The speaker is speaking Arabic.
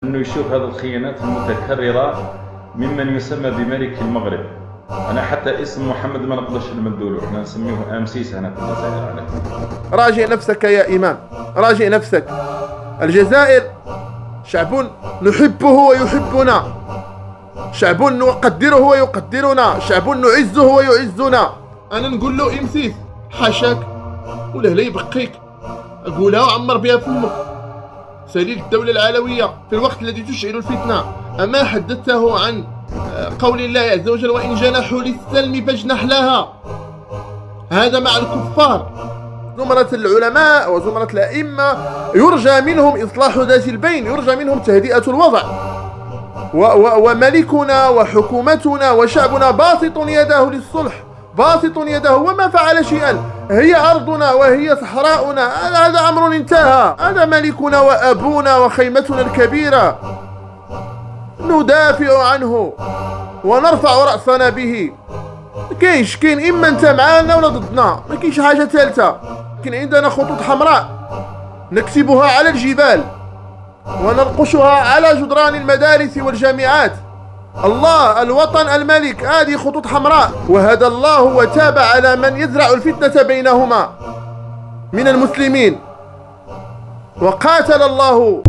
أنه يشوف هذه الخيانات المتكررة ممن يسمى بملك المغرب. أنا حتى اسم محمد ما نقدرش نمدولو، احنا نسميه أمسيس هنا في الجزائر. على راجع نفسك يا إمام، راجع نفسك. الجزائر شعب نحبه ويحبنا، شعب نقدره ويقدرنا، شعب نعزه ويعزنا. أنا نقول له إمسيس حاشاك ولا لا يبقيك، أقولها وعمر بها فمك. سليل الدولة العلوية في الوقت الذي تشعل الفتنة، أما حدثته عن قول الله عز وجل وإن جنحوا للسلم فاجنح لها. هذا مع الكفار. زمرة العلماء وزمرة الأئمة يرجى منهم إصلاح ذات البين، يرجى منهم تهدئة الوضع، وملكنا وحكومتنا وشعبنا باسط يده للصلح، باسط يده وما فعل شيئا. هي أرضنا وهي صحراؤنا، هذا أمر انتهى. هذا ملكنا وأبونا وخيمتنا الكبيرة، ندافع عنه ونرفع رأسنا به. كاين إما أنت معانا ولا ضدنا، ما كاينش حاجة ثالثة. كاين عندنا خطوط حمراء نكتبها على الجبال وننقشها على جدران المدارس والجامعات. الله، الوطن، الملك، هذه خطوط حمراء. وهدى الله وتاب على من يزرع الفتنة بينهما من المسلمين، وقاتل الله